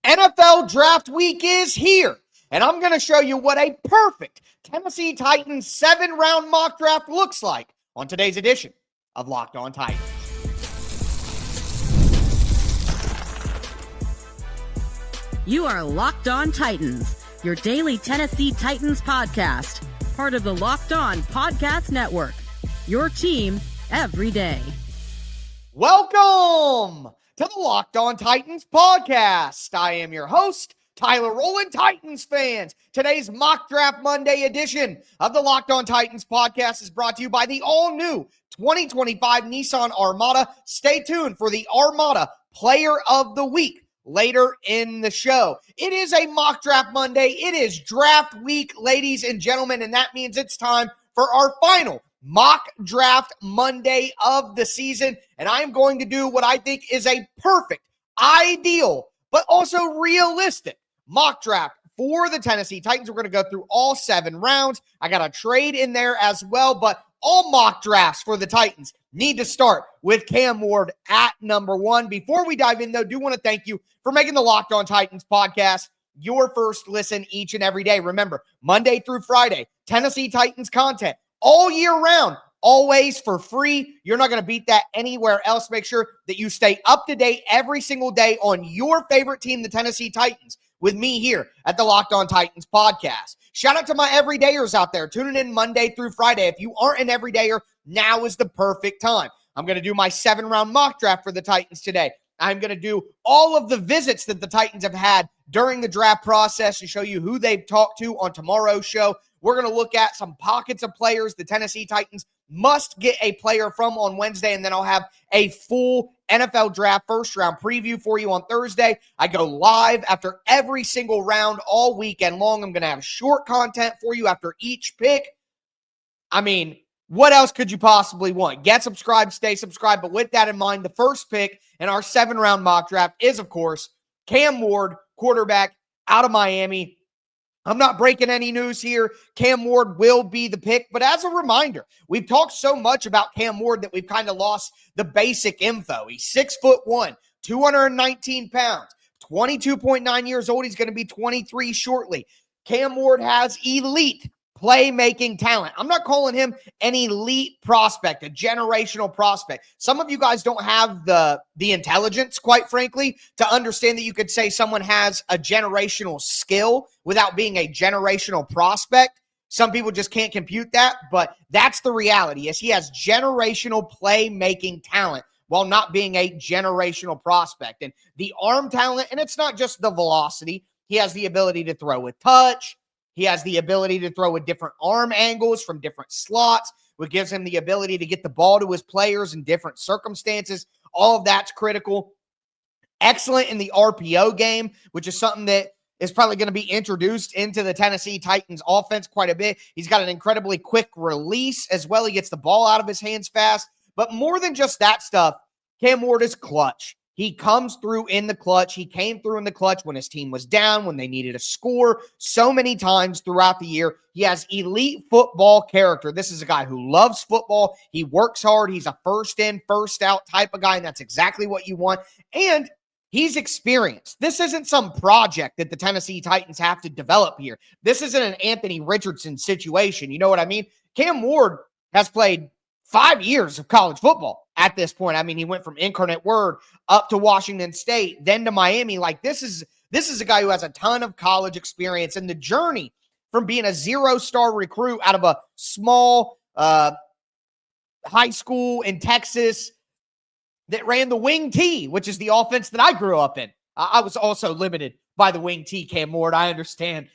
NFL draft week is here, and I'm going to show you what a perfect Tennessee Titans 7-round mock draft looks like on today's edition of Locked On Titans. You are Locked On Titans, your daily Tennessee Titans podcast, part of the Locked On Podcast Network, your team every day. Welcome to the Locked On Titans podcast. I am your host, Tyler Rowland, Titans fans. Today's Mock Draft Monday edition of the Locked On Titans podcast is brought to you by the all-new 2025 Nissan Armada. Stay tuned for the Armada Player of the Week later in the show. It is a Mock Draft Monday. It is draft week, ladies and gentlemen, and that means it's time for our final Mock Draft Monday of the season, and I am going to do what I think is a perfect, ideal, but also realistic mock draft for the Tennessee Titans. We're going to go through all 7 rounds. I got a trade in there as well, but all mock drafts for the Titans need to start with Cam Ward at number 1. Before we dive in, though, do want to thank you for making the Locked On Titans podcast your first listen each and every day. Remember, Monday through Friday, Tennessee Titans content all year round, always for free. You're not going to beat that anywhere else. Make sure that you stay up to date every single day on your favorite team, the Tennessee Titans, with me here at the Locked On Titans podcast. Shout out to my everydayers out there tuning in Monday through Friday. If you aren't an everydayer, now is the perfect time. I'm going to do my 7-round mock draft for the Titans today. I'm going to do all of the visits that the Titans have had during the draft process to show you who they've talked to on tomorrow's show. We're going to look at some pockets of players the Tennessee Titans must get a player from on Wednesday, and then I'll have a full NFL draft first-round preview for you on Thursday. I go live after every single round all weekend long. I'm going to have short content for you after each pick. I mean, what else could you possibly want? Get subscribed, stay subscribed. But with that in mind, the first pick in our 7-round mock draft is, of course, Cam Ward, quarterback out of Miami. I'm not breaking any news here. Cam Ward will be the pick. But as a reminder, we've talked so much about Cam Ward that we've kind of lost the basic info. He's 6'1", 219 pounds, 22.9 years old. He's going to be 23 shortly. Cam Ward has elite playmaking talent. I'm not calling him an elite prospect, a generational prospect. Some of you guys don't have the intelligence, quite frankly, to understand that you could say someone has a generational skill without being a generational prospect. Some people just can't compute that, but that's the reality, is he has generational playmaking talent while not being a generational prospect. And the arm talent, and it's not just the velocity, he has the ability to throw with touch. He has the ability to throw with different arm angles from different slots, which gives him the ability to get the ball to his players in different circumstances. All of that's critical. Excellent in the RPO game, which is something that is probably going to be introduced into the Tennessee Titans offense quite a bit. He's got an incredibly quick release as well. He gets the ball out of his hands fast. But more than just that stuff, Cam Ward is clutch. He comes through in the clutch. He came through in the clutch when his team was down, when they needed a score so many times throughout the year. He has elite football character. This is a guy who loves football. He works hard. He's a first in, first out type of guy, and that's exactly what you want. And he's experienced. This isn't some project that the Tennessee Titans have to develop here. This isn't an Anthony Richardson situation. You know what I mean? Cam Ward has played 5 years of college football at this point. I mean, he went from Incarnate Word up to Washington State, then to Miami. Like, this is a guy who has a ton of college experience, and the journey from being a 0-star recruit out of a small high school in Texas that ran the wing T, which is the offense that I grew up in. I was also limited by the wing T, Cam Ward, I understand.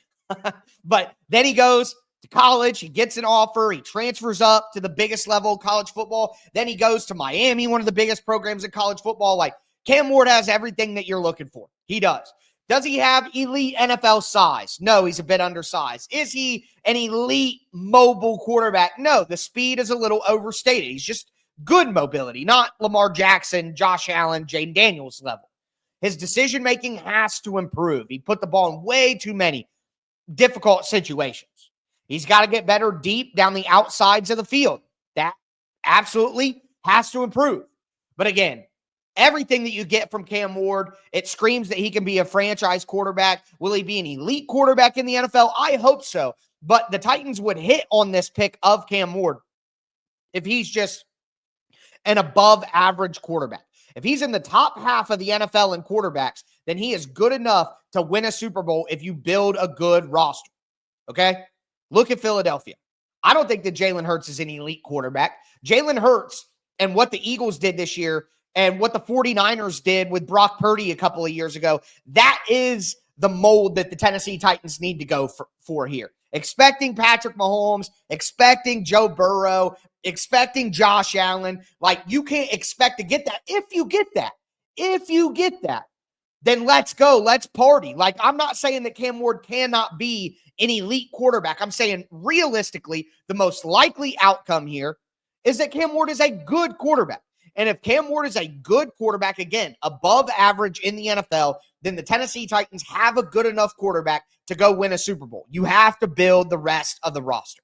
But then he goes to college, he gets an offer, he transfers up to the biggest level of college football, then he goes to Miami, one of the biggest programs in college football. Like, Cam Ward has everything that you're looking for. He does. Does he have elite NFL size? No, he's a bit undersized. Is he an elite mobile quarterback? No, the speed is a little overstated. He's just good mobility, not Lamar Jackson, Josh Allen, Jaden Daniels level. His decision-making has to improve. He put the ball in way too many difficult situations. He's got to get better deep down the outsides of the field. That absolutely has to improve. But again, Everything that you get from Cam Ward, it screams that he can be a franchise quarterback. Will he be an elite quarterback in the NFL? I hope so. But the Titans would hit on this pick of Cam Ward if he's just an above average quarterback. If he's in the top half of the NFL in quarterbacks, then he is good enough to win a Super Bowl if you build a good roster. Okay? Look at Philadelphia. I don't think that Jalen Hurts is an elite quarterback. Jalen Hurts and what the Eagles did this year and what the 49ers did with Brock Purdy a couple of years ago, that is the mold that the Tennessee Titans need to go for here. Expecting Patrick Mahomes, expecting Joe Burrow, expecting Josh Allen. Like, you can't expect to get that. If you get that, then let's go. Let's party. Like, I'm not saying that Cam Ward cannot be an elite quarterback. I'm saying realistically, the most likely outcome here is that Cam Ward is a good quarterback. And if Cam Ward is a good quarterback, again, above average in the NFL, then the Tennessee Titans have a good enough quarterback to go win a Super Bowl. You have to build the rest of the roster.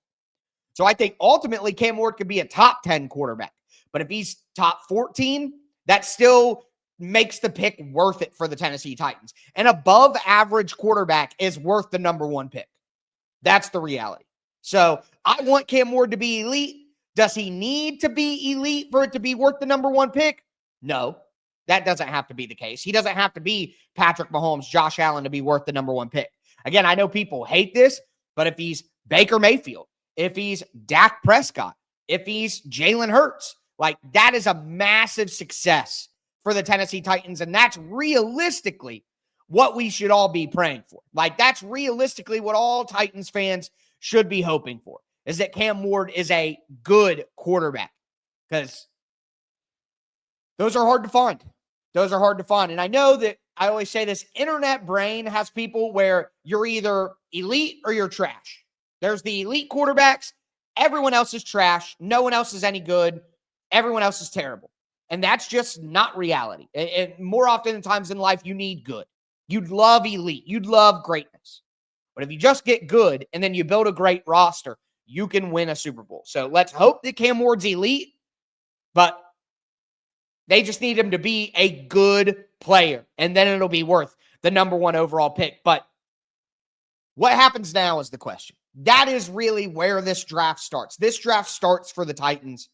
So I think ultimately Cam Ward could be a top 10 quarterback. But if he's top 14, that still makes the pick worth it for the Tennessee Titans. An above average quarterback is worth the number one pick. That's the reality. So I want Cam Ward to be elite. Does he need to be elite for it to be worth the number one pick? No, that doesn't have to be the case. He doesn't have to be Patrick Mahomes, Josh Allen to be worth the number one pick. Again, I know people hate this, but if he's Baker Mayfield, if he's Dak Prescott, if he's Jalen Hurts, like, that is a massive success for the Tennessee Titans. And that's realistically what we should all be praying for. Like, that's realistically what all Titans fans should be hoping for, is that Cam Ward is a good quarterback, because those are hard to find. Those are hard to find. And I know that I always say this, internet brain has people where you're either elite or you're trash. There's the elite quarterbacks. Everyone else is trash. No one else is any good. Everyone else is terrible. And that's just not reality. And more often than times in life, you need good. You'd love elite. You'd love greatness. But if you just get good and then you build a great roster, you can win a Super Bowl. So let's hope that Cam Ward's elite, but they just need him to be a good player, and then it'll be worth the number one overall pick. But what happens now is the question. That is really where this draft starts. This draft starts for the Titans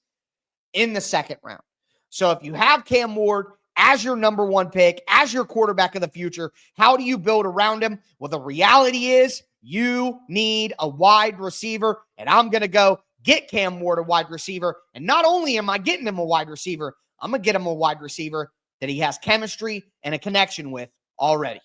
in the second round. So if you have Cam Ward as your number one pick, as your quarterback of the future, how do you build around him? Well, the reality is you need a wide receiver, and I'm going to go get Cam Ward a wide receiver. And not only am I getting him a wide receiver, I'm going to get him a wide receiver that he has chemistry and a connection with already.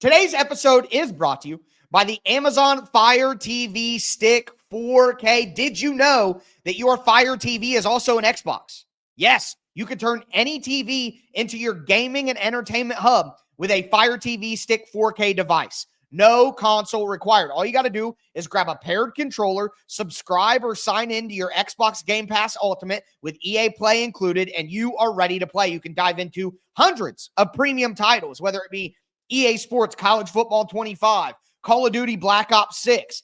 Today's episode is brought to you by the Amazon Fire TV Stick 4K. Did you know that your Fire TV is also an Xbox? Yes, you can turn any TV into your gaming and entertainment hub with a Fire TV Stick 4K device. No console required. All you got to do is grab a paired controller, subscribe or sign in to your Xbox Game Pass Ultimate with EA Play included, and you are ready to play. You can dive into hundreds of premium titles, whether it be EA Sports College Football 25, Call of Duty Black Ops 6.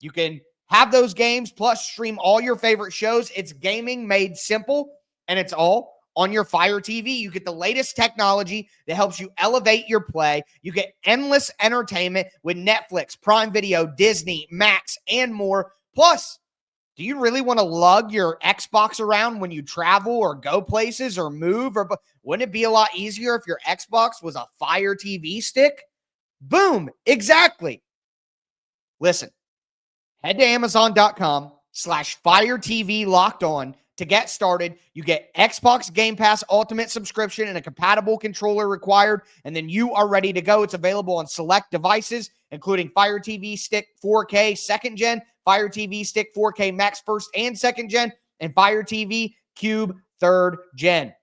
You can have those games plus stream all your favorite shows. It's gaming made simple, and it's all on your Fire TV. You get the latest technology that helps you elevate your play. You get endless entertainment with Netflix, Prime Video, Disney, Max, and more. Plus, do you really want to lug your Xbox around when you travel or go places or move? Or wouldn't it be a lot easier if your Xbox was a Fire TV stick? Boom, exactly. Listen, head to Amazon.com/Fire TV Locked On to get started. You get Xbox Game Pass Ultimate subscription and a compatible controller required, and then you are ready to go. It's available on select devices, including Fire TV Stick 4K 2nd Gen, Fire TV Stick 4K Max 1st and 2nd Gen, and Fire TV Cube 3rd Gen.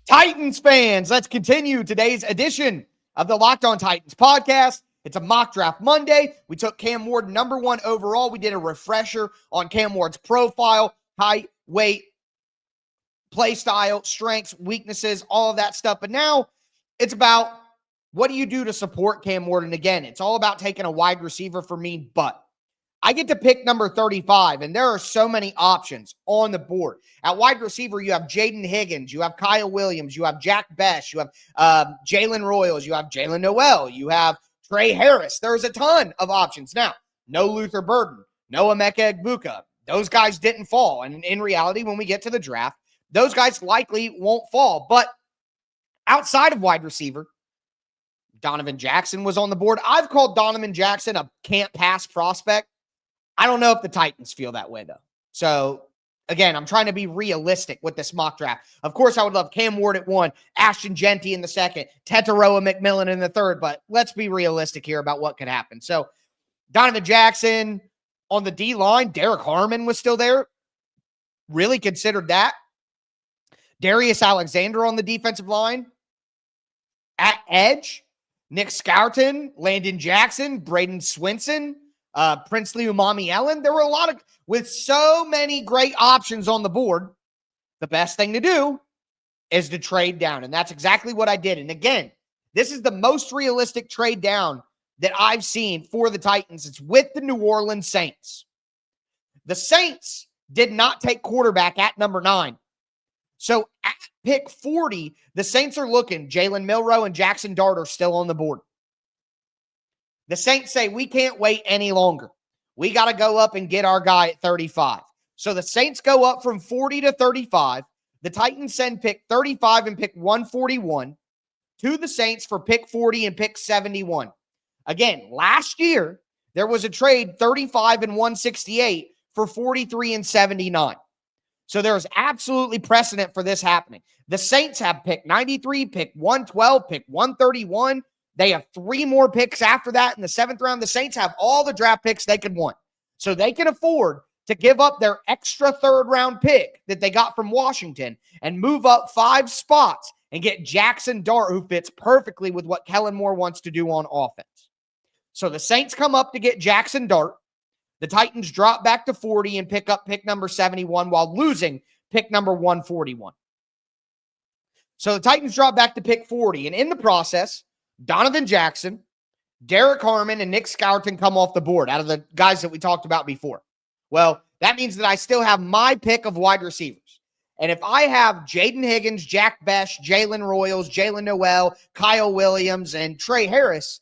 Titans fans, let's continue today's edition of the Locked On Titans podcast. It's a mock draft Monday. We took Cam Ward number one overall. We did a refresher on Cam Ward's profile, height, weight, play style, strengths, weaknesses, all of that stuff. But now it's about what do you do to support Cam Ward? And again, it's all about taking a wide receiver for me, but I get to pick number 35, and there are so many options on the board. At wide receiver, you have Jaden Higgins, you have Kyle Williams, you have Jack Best, you have Jalen Royals, you have Jalen Noel, you have Trey Harris. There's a ton of options. Now, no Luther Burden, no Emeka Egbuka. Those guys didn't fall. And in reality, when we get to the draft, those guys likely won't fall. But outside of wide receiver, Donovan Jackson was on the board. I've called Donovan Jackson a can't pass prospect. I don't know if the Titans feel that way, though. So, again, I'm trying to be realistic with this mock draft. Of course, I would love Cam Ward at 1, Ashton Genty in the 2nd, Tetaroa McMillan in the 3rd, but let's be realistic here about what could happen. So, Donovan Jackson on the D-line, Derek Harmon was still there. Really considered that. Darius Alexander on the defensive line. At edge, Nick Scourton, Landon Jackson, Braden Swinson, Princely Umami Ellen. There were a lot of, with so many great options on the board, the best thing to do is to trade down. And that's exactly what I did. And again, this is the most realistic trade down that I've seen for the Titans. It's with the New Orleans Saints. The Saints did not take quarterback at number 9. So at pick 40, the Saints are looking. Jalen Milroe and Jackson Dart are still on the board. The Saints say, we can't wait any longer. We got to go up and get our guy at 35. So the Saints go up from 40 to 35. The Titans send pick 35 and pick 141 to the Saints for pick 40 and pick 71. Again, last year, there was a trade 35 and 168 for 43 and 79. So there's absolutely precedent for this happening. The Saints have pick 93, pick 112, pick 131. They have 3 more picks after that in the 7th round. The Saints have all the draft picks they could want. So they can afford to give up their extra 3rd round pick that they got from Washington and move up 5 spots and get Jackson Dart, who fits perfectly with what Kellen Moore wants to do on offense. So the Saints come up to get Jackson Dart. The Titans drop back to 40 and pick up pick number 71 while losing pick number 141. So the Titans drop back to pick 40. And in the process, Donovan Jackson, Derek Harmon, and Nick Scourton come off the board out of the guys that we talked about before. Well, that means that I still have my pick of wide receivers. And if I have Jaden Higgins, Jack Best, Jalen Royals, Jalen Noel, Kyle Williams, and Trey Harris,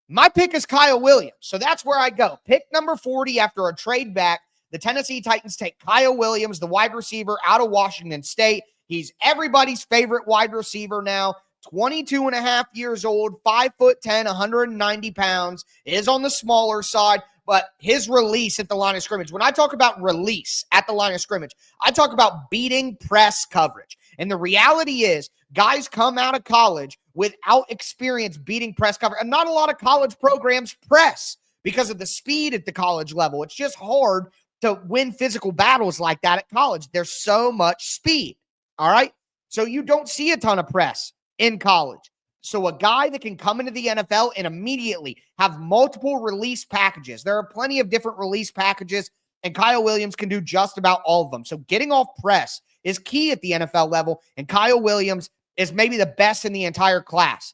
my pick is Kyle Williams. So that's where I go. Pick number 40 after a trade back. The Tennessee Titans take Kyle Williams, the wide receiver out of Washington State. He's everybody's favorite wide receiver now. 22 and a half years old, 5'10", 190 pounds, is on the smaller side, but his release at the line of scrimmage, when I talk about release at the line of scrimmage, I talk about beating press coverage. And the reality is, guys come out of college without experience beating press coverage. And not a lot of college programs press because of the speed at the college level. It's just hard to win physical battles like that at college. There's so much speed, all right? So you don't see a ton of press in college. So a guy that can come into the NFL and immediately have multiple release packages. There are plenty of different release packages, and Kyle Williams can do just about all of them. So getting off press is key at the NFL level, and Kyle Williams is maybe the best in the entire class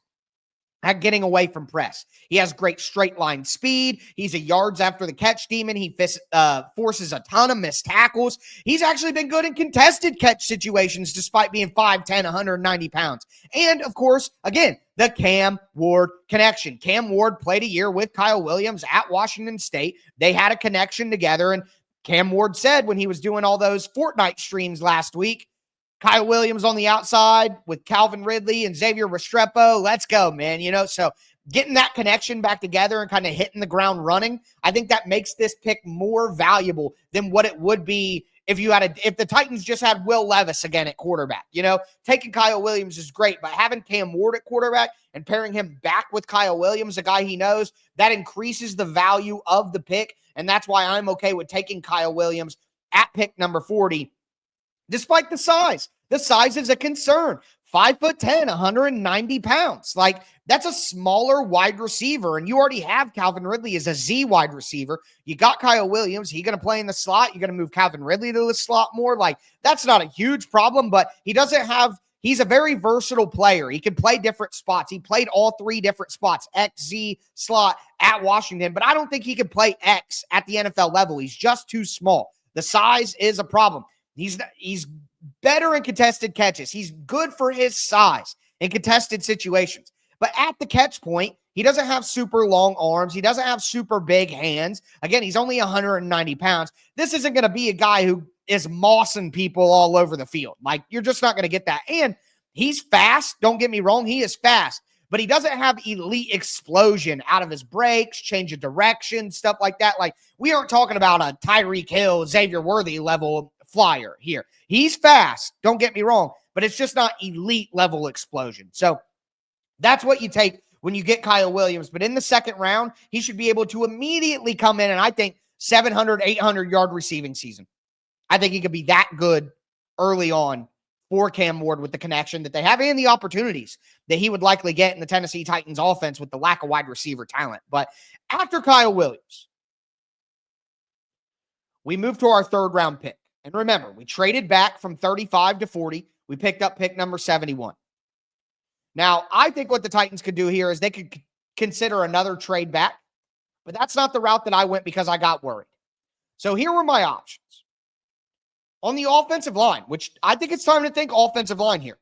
at getting away from press. He has great straight line speed. He's a yards after the catch demon. He forces a ton of missed tackles. He's actually been good in contested catch situations despite being 5'10", 190 pounds. And, of course, again, the Cam Ward connection. Cam Ward played a year with Kyle Williams at Washington State. They had a connection together, and Cam Ward said when he was doing all those Fortnite streams last week, Kyle Williams on the outside with Calvin Ridley and Xavier Restrepo. Let's go, man. So getting that connection back together and kind of hitting the ground running, I think that makes this pick more valuable than what it would be if the Titans just had Will Levis again at quarterback. Taking Kyle Williams is great, but having Cam Ward at quarterback and pairing him back with Kyle Williams, a guy he knows, that increases the value of the pick. And that's why I'm okay with taking Kyle Williams at pick number 40. Despite the size is a concern. 5'10", 190 pounds. Like, that's a smaller wide receiver, and you already have Calvin Ridley as a Z wide receiver. You got Kyle Williams. He going to play in the slot. You're going to move Calvin Ridley to the slot more. Like, that's not a huge problem, but he's a very versatile player. He can play different spots. He played all three different spots, X, Z, slot at Washington, but I don't think he can play X at the NFL level. He's just too small. The size is a problem. He's better in contested catches. He's good for his size in contested situations. But at the catch point, he doesn't have super long arms. He doesn't have super big hands. Again, he's only 190 pounds. This isn't going to be a guy who is mossing people all over the field. Like, you're just not going to get that. And he's fast. Don't get me wrong. He is fast. But he doesn't have elite explosion out of his breaks, change of direction, stuff like that. Like, we aren't talking about a Tyreek Hill, Xavier Worthy level flyer here. He's fast, don't get me wrong, but it's just not elite level explosion. So that's what you take when you get Kyle Williams. But in the second round, he should be able to immediately come in and I think 700, 800-yard receiving season. I think he could be that good early on for Cam Ward with the connection that they have and the opportunities that he would likely get in the Tennessee Titans offense with the lack of wide receiver talent. But after Kyle Williams, we move to our third round pick. And remember, we traded back from 35 to 40. We picked up pick number 71. Now, I think what the Titans could do here is they could consider another trade back, but that's not the route that I went because I got worried. So here were my options. On the offensive line, which I think it's time to think offensive line here.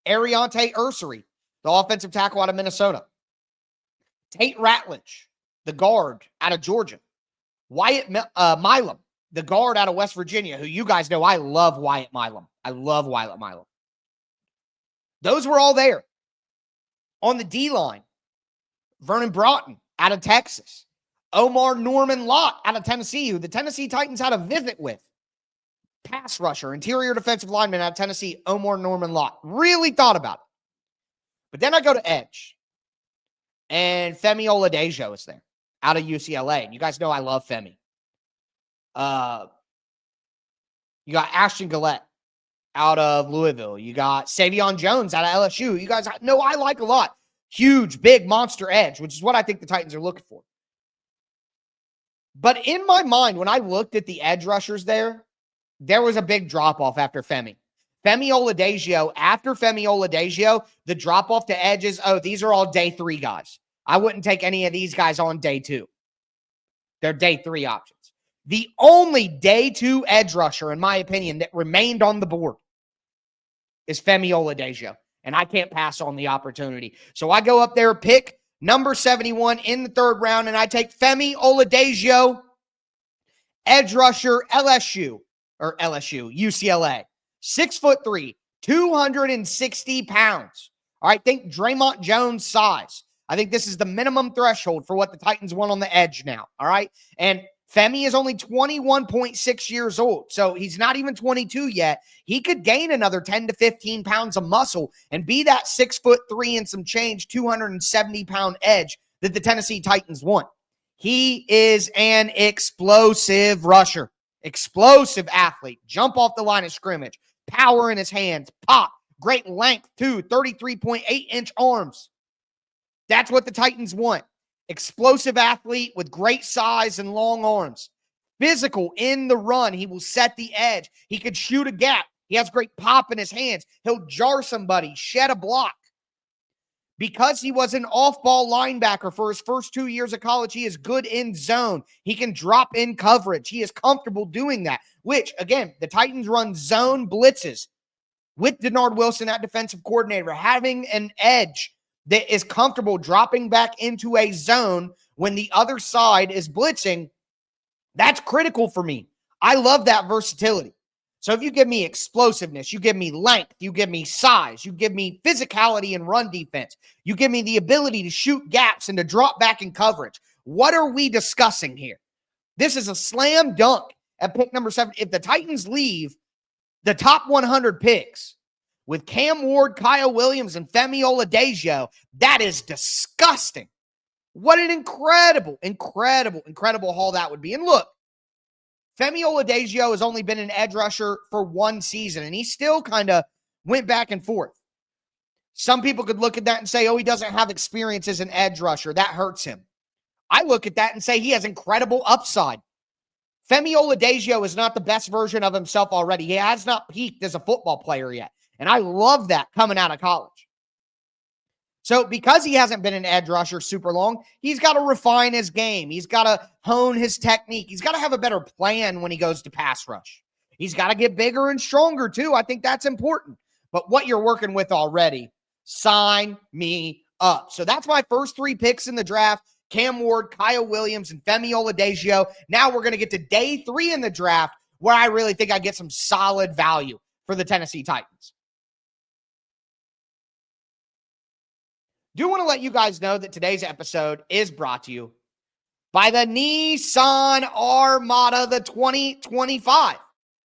Ariante Ursery, the offensive tackle out of Minnesota. Tate Ratledge, the guard out of Georgia. Wyatt Milam, the guard out of West Virginia, who you guys know I love Wyatt Milam. I love Wyatt Milam. Those were all there. On the D-line, Vernon Broughton out of Texas. Omar Norman Lott out of Tennessee, who the Tennessee Titans had a visit with. Pass rusher, interior defensive lineman out of Tennessee, Omar Norman Lott. Really thought about it. But then I go to edge. And Femi Oladejo is there out of UCLA. And you guys know I love Femi. You got Ashton Gillette out of Louisville. You got Savion Jones out of LSU. You guys know I like a lot. Huge, big, monster edge, which is what I think the Titans are looking for. But in my mind, when I looked at the edge rushers there was a big drop-off after Femi. Femi Oladejo, the drop-off to edges, these are all day 3 guys. I wouldn't take any of these guys on day 2. They're day 3 options. The only day 2 edge rusher, in my opinion, that remained on the board is Femi Oladejo, and I can't pass on the opportunity. So I go up there, pick number 71 in the third round, and I take Femi Oladejo, edge rusher, UCLA. 6'3", 260 pounds. All right, think Draymond Jones size. I think this is the minimum threshold for what the Titans want on the edge now. All right, and Femi is only 21.6 years old, so he's not even 22 yet. He could gain another 10 to 15 pounds of muscle and be that 6'3" and some change, 270-pound edge that the Tennessee Titans want. He is an explosive rusher, explosive athlete, jump off the line of scrimmage, power in his hands, pop, great length too, 33.8-inch arms. That's what the Titans want. Explosive athlete with great size and long arms. Physical in the run. He will set the edge. He could shoot a gap. He has great pop in his hands. He'll jar somebody, shed a block. Because he was an off-ball linebacker for his first 2 years of college, he is good in zone. He can drop in coverage. He is comfortable doing that, which, again, the Titans run zone blitzes with Denard Wilson at defensive coordinator. Having an edge that is comfortable dropping back into a zone when the other side is blitzing, that's critical for me. I love that versatility. So if you give me explosiveness, you give me length, you give me size, you give me physicality and run defense, you give me the ability to shoot gaps and to drop back in coverage, what are we discussing here? This is a slam dunk at pick number 7. If the Titans leave the top 100 picks with Cam Ward, Kyle Williams, and Femi Oladejo, that is disgusting. What an incredible haul that would be. And look, Femi Oladejo has only been an edge rusher for 1 season, and he's still kind of went back and forth. Some people could look at that and say, oh, he doesn't have experience as an edge rusher. That hurts him. I look at that and say he has incredible upside. Femi Oladejo is not the best version of himself already. He has not peaked as a football player yet. And I love that coming out of college. So because he hasn't been an edge rusher super long, he's got to refine his game. He's got to hone his technique. He's got to have a better plan when he goes to pass rush. He's got to get bigger and stronger too. I think that's important. But what you're working with already, sign me up. So that's my first 3 picks in the draft. Cam Ward, Kyle Williams, and Femi Oladejo. Now we're going to get to day 3 in the draft where I really think I get some solid value for the Tennessee Titans. Do want to let you guys know that today's episode is brought to you by the Nissan Armada, the 2025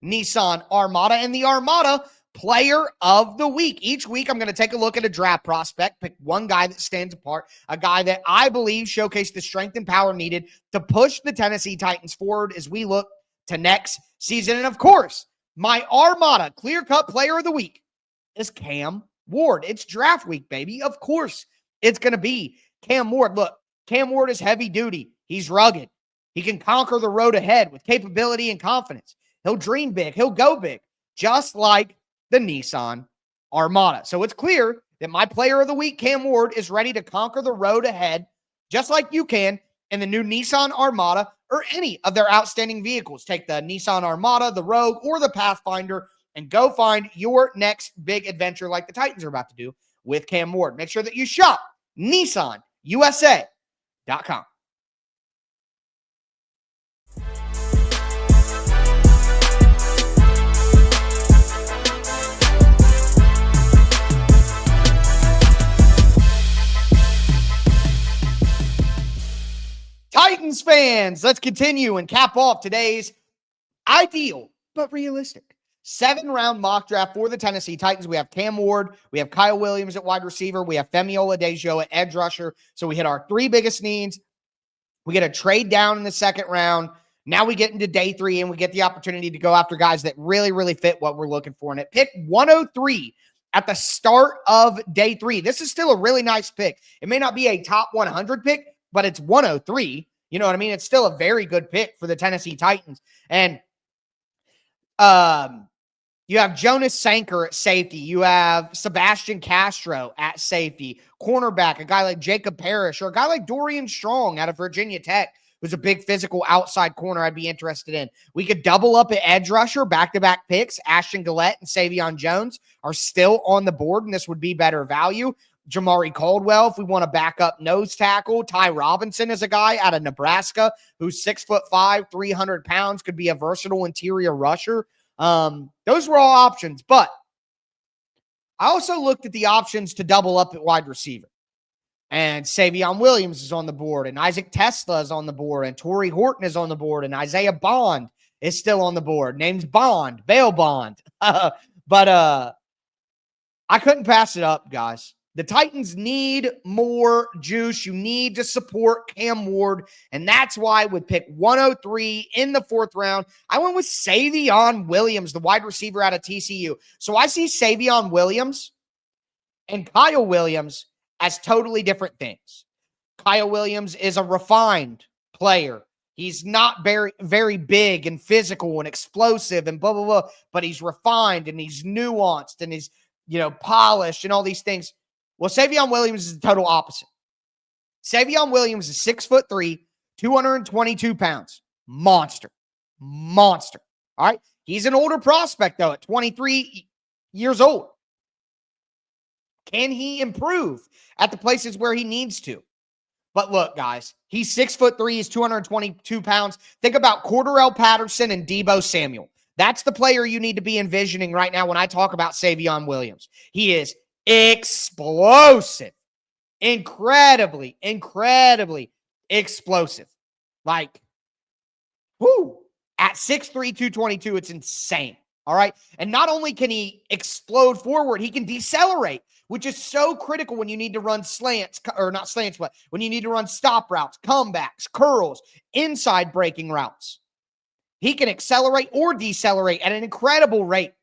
Nissan Armada, and the Armada Player of the Week. Each week, I'm going to take a look at a draft prospect, pick one guy that stands apart, a guy that I believe showcased the strength and power needed to push the Tennessee Titans forward as we look to next season. And of course, my Armada clear-cut Player of the Week is Cam Ward. It's draft week, baby. Of course, it's going to be Cam Ward. Look, Cam Ward is heavy duty. He's rugged. He can conquer the road ahead with capability and confidence. He'll dream big. He'll go big, just like the Nissan Armada. So it's clear that my Player of the Week, Cam Ward, is ready to conquer the road ahead, just like you can in the new Nissan Armada or any of their outstanding vehicles. Take the Nissan Armada, the Rogue, or the Pathfinder, and go find your next big adventure like the Titans are about to do with Cam Ward. Make sure that you shop NissanUSA.com. Titans fans, let's continue and cap off today's ideal but realistic 7-round mock draft for the Tennessee Titans. We have Cam Ward, we have Kyle Williams at wide receiver, we have Femi Oladejo at edge rusher. So we hit our 3 biggest needs. We get a trade down in the 2nd round. Now we get into day 3 and we get the opportunity to go after guys that really, really fit what we're looking for. And at pick 103 at the start of day 3, this is still a really nice pick. It may not be a top 100 pick, but it's 103. You know what I mean? It's still a very good pick for the Tennessee Titans. And you have Jonas Sanker at safety. You have Sebastian Castro at safety. Cornerback, a guy like Jacob Parrish, or a guy like Dorian Strong out of Virginia Tech, who's a big physical outside corner I'd be interested in. We could double up at edge rusher, back-to-back picks. Ashton Gillette and Savion Jones are still on the board, and this would be better value. Jamari Caldwell, if we want to back up nose tackle. Ty Robinson is a guy out of Nebraska who's 6'5", 300 pounds, could be a versatile interior rusher. Those were all options, but I also looked at the options to double up at wide receiver. And Savion Williams is on the board, and Isaac Tesla is on the board, and Torrey Horton is on the board, and Isaiah Bond is still on the board. Name's Bond, Bail Bond. But I couldn't pass it up, guys. The Titans need more juice. You need to support Cam Ward, and that's why with pick 103 in the 4th round, I went with Savion Williams, the wide receiver out of TCU. So I see Savion Williams and Kyle Williams as totally different things. Kyle Williams is a refined player. He's not very, very big and physical and explosive and blah, blah, blah, but he's refined and he's nuanced and he's, polished and all these things. Well, Savion Williams is the total opposite. Savion Williams is 6'3", 222 pounds. Monster. All right. He's an older prospect, though, at 23 years old. Can he improve at the places where he needs to? But look, guys, he's 6'3", he's 222 pounds. Think about Cordarrelle Patterson and Deebo Samuel. That's the player you need to be envisioning right now when I talk about Savion Williams. He is explosive. Incredibly explosive. Like, whoo. At 6'3", 222, it's insane. All right. And not only can he explode forward, he can decelerate, which is so critical when you need to run slants, or not slants, but when you need to run stop routes, comebacks, curls, inside breaking routes. He can accelerate or decelerate at an incredible rate.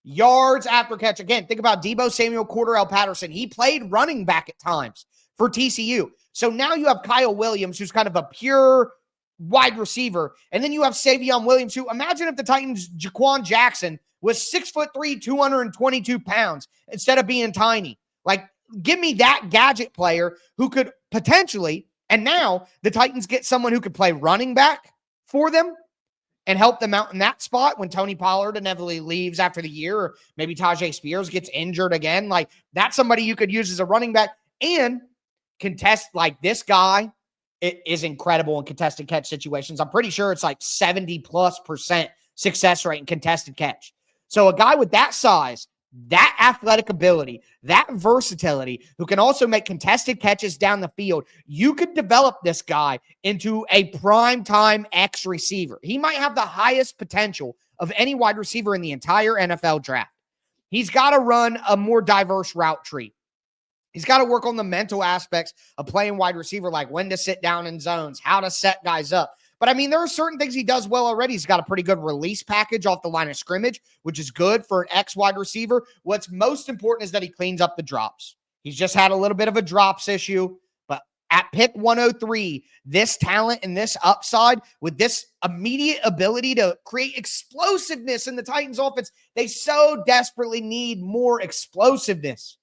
yards after catch. Again, think about Deebo Samuel, Cordarrelle Patterson. He played running back at times for TCU. So now you have Kyle Williams, who's kind of a pure wide receiver. And then you have Savion Williams, who, imagine if the Titans' Jaquan Jackson was 6'3", 222 pounds instead of being tiny. Like, give me that gadget player who could potentially, and now the Titans get someone who could play running back for them and help them out in that spot when Tony Pollard inevitably leaves after the year, or maybe Tajay Spears gets injured again. Like, that's somebody you could use as a running back and contest. Like, this guy, it is incredible in contested catch situations. I'm pretty sure it's like 70+% success rate in contested catch. So a guy with that size, that athletic ability, that versatility, who can also make contested catches down the field, you could develop this guy into a primetime X receiver. He might have the highest potential of any wide receiver in the entire NFL draft. He's got to run a more diverse route tree. He's got to work on the mental aspects of playing wide receiver, like when to sit down in zones, how to set guys up. But, I mean, there are certain things he does well already. He's got a pretty good release package off the line of scrimmage, which is good for an ex-wide receiver. What's most important is that he cleans up the drops. He's just had a little bit of a drops issue. But at pick 103, this talent and this upside with this immediate ability to create explosiveness in the Titans offense, they so desperately need more explosiveness.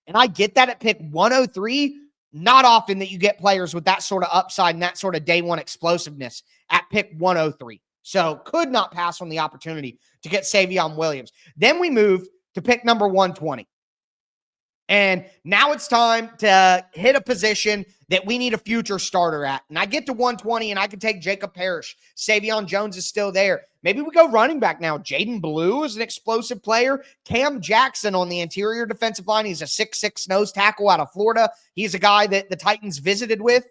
And I get that at pick 103. Not often that you get players with that sort of upside and that sort of day one explosiveness at pick 103. So could not pass on the opportunity to get Savion Williams. Then we move to pick number 120. And now it's time to hit a position that we need a future starter at. And I get to 120 and I can take Jacob Parrish. Savion Jones is still there. Maybe we go running back now. Jaden Blue is an explosive player. Cam Jackson on the interior defensive line. He's a 6'6" nose tackle out of Florida. He's a guy that the Titans visited with.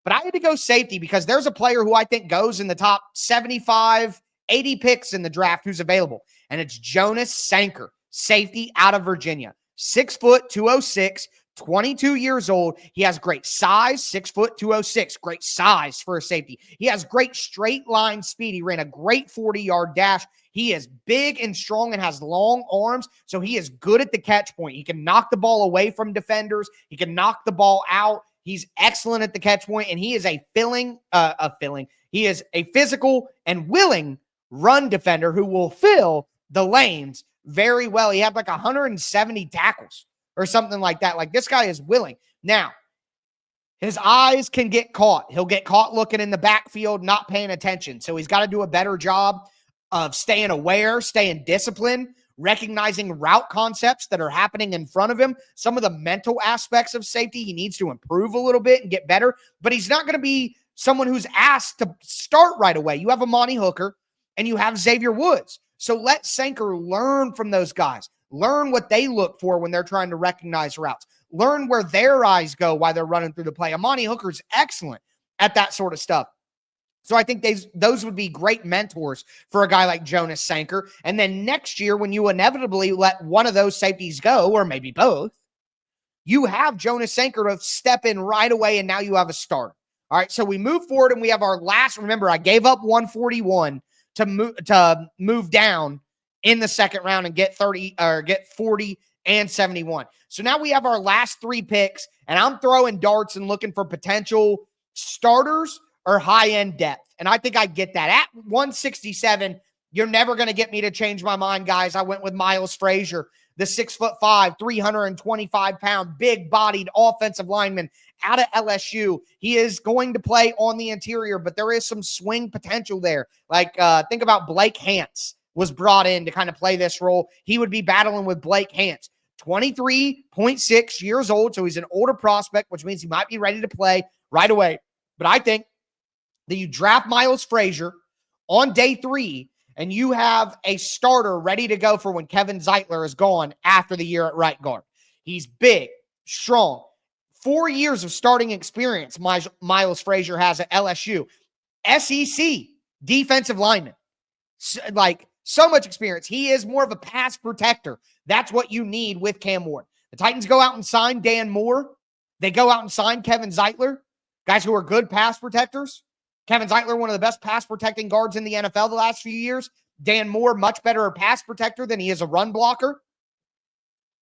But I had to go safety because there's a player who I think goes in the top 75, 80 picks in the draft who's available. And it's Jonas Sanker, safety out of Virginia. 6 foot, 206, 22 years old. He has great size, 6 foot, 206, great size for a safety. He has great straight line speed. He ran a great 40-yard dash. He is big and strong and has long arms, so he is good at the catch point. He can knock the ball away from defenders. He can knock the ball out. He's excellent at the catch point, and he is he is a physical and willing run defender who will fill the lanes very well. He had like 170 tackles or something like that. Like, this guy is willing. Now, his eyes can get caught. He'll get caught looking in the backfield, not paying attention. So he's got to do a better job of staying aware, staying disciplined, recognizing route concepts that are happening in front of him. Some of the mental aspects of safety, he needs to improve a little bit and get better. But he's not going to be someone who's asked to start right away. You have Amani Hooker and you have Xavier Woods. So let Sanker learn from those guys. Learn what they look for when they're trying to recognize routes. Learn where their eyes go while they're running through the play. Amani Hooker's excellent at that sort of stuff. So I think those would be great mentors for a guy like Jonas Sanker. And then next year, when you inevitably let one of those safeties go, or maybe both, you have Jonas Sanker to step in right away, and now you have a starter. All right, so we move forward, and we have our last. Remember, I gave up 141 to move down in the second round and get 40 and 71. So now we have our last 3 picks, and I'm throwing darts and looking for potential starters or high-end depth. And I think I get that. At 167, you're never going to get me to change my mind, guys. I went with Miles Frazier, the 6'5", 325-pound, big-bodied offensive lineman out of LSU. He is going to play on the interior, but there is some swing potential there. Like, think about Blake Hance was brought in to kind of play this role. He would be battling with Blake Hance. 23.6 years old, so he's an older prospect, which means he might be ready to play right away. But I think that you draft Miles Frazier on day 3, and you have a starter ready to go for when Kevin Zeitler is gone after the year at right guard. He's big, strong. 4 years of starting experience Miles Frazier has at LSU. SEC defensive lineman. So much experience. He is more of a pass protector. That's what you need with Cam Ward. The Titans go out and sign Dan Moore. They go out and sign Kevin Zeitler, guys who are good pass protectors. Kevin Zeitler, one of the best pass protecting guards in the NFL the last few years. Dan Moore, much better a pass protector than he is a run blocker.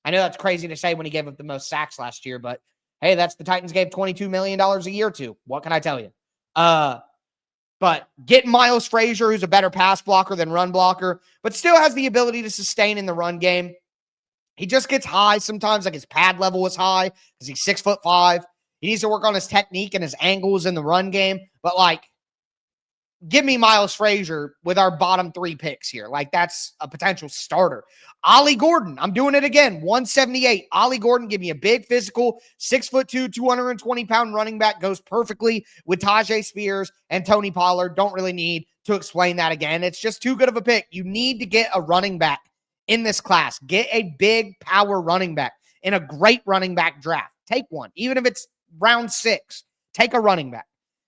I know that's crazy to say when he gave up the most sacks last year, but hey, that's the Titans gave $22 million a year to. What can I tell you? But get Miles Frazier, who's a better pass blocker than run blocker, but still has the ability to sustain in the run game. He just gets high sometimes, like his pad level is high because he's 6'5". He needs to work on his technique and his angles in the run game. But like, give me Miles Frazier with our bottom 3 picks here. Like, that's a potential starter. Ollie Gordon, I'm doing it again, 178. Ollie Gordon, give me a big physical, 6'2", 220-pound running back, goes perfectly with Tajay Spears and Tony Pollard. Don't really need to explain that again. It's just too good of a pick. You need to get a running back in this class. Get a big power running back in a great running back draft. Take one, even if it's round 6. Take a running back.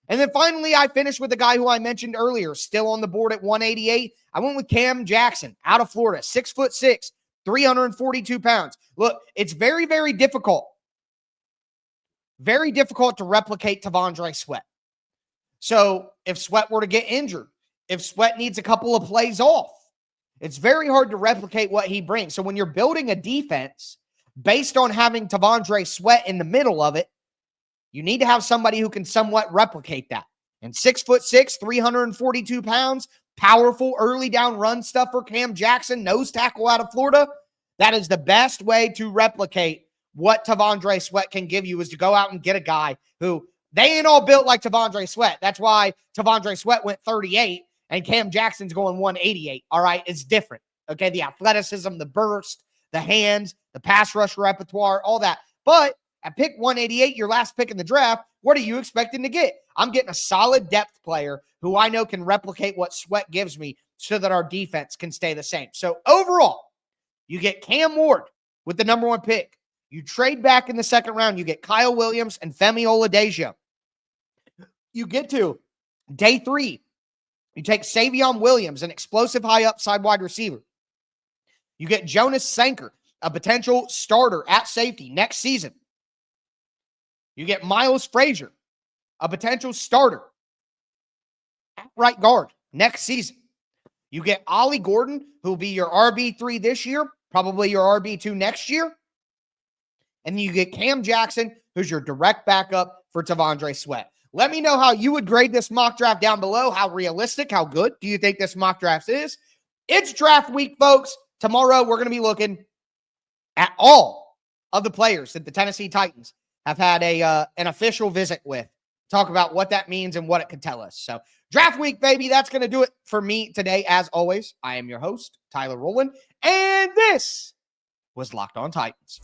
And then finally, I finished with the guy who I mentioned earlier, still on the board at 188. I went with Cam Jackson out of Florida, 6'6", 342 pounds. Look, it's very, very difficult. Very difficult to replicate T'Vondre Sweat. So if Sweat were to get injured, if Sweat needs a couple of plays off, it's very hard to replicate what he brings. So when you're building a defense based on having T'Vondre Sweat in the middle of it, you need to have somebody who can somewhat replicate that. And 6'6", 342 pounds, powerful early down run stuff for Cam Jackson, nose tackle out of Florida. That is the best way to replicate what T'Vondre Sweat can give you, is to go out and get a guy who, they ain't all built like T'Vondre Sweat. That's why T'Vondre Sweat went 38 and Cam Jackson's going 188. All right, it's different. Okay, the athleticism, the burst, the hands, the pass rush repertoire, all that. But at pick 188, your last pick in the draft, what are you expecting to get? I'm getting a solid depth player who I know can replicate what Sweat gives me so that our defense can stay the same. So overall, you get Cam Ward with the number 1 pick. You trade back in the second round. You get Kyle Williams and Femi Oladejo. You get to day 3. You take Savion Williams, an explosive high upside wide receiver. You get Jonas Sanker, a potential starter at safety next season. You get Miles Frazier, a potential starter at right guard next season. You get Ollie Gordon, who will be your RB3 this year, probably your RB2 next year. And you get Cam Jackson, who's your direct backup for T'Vondre Sweat. Let me know how you would grade this mock draft down below. How realistic, how good do you think this mock draft is? It's draft week, folks. Tomorrow, we're going to be looking at all of the players that the Tennessee Titans have had an official visit with. Talk about what that means and what it could tell us. So draft week, baby, that's going to do it for me today. As always, I am your host, Tyler Rowland, and this was Locked On Titans.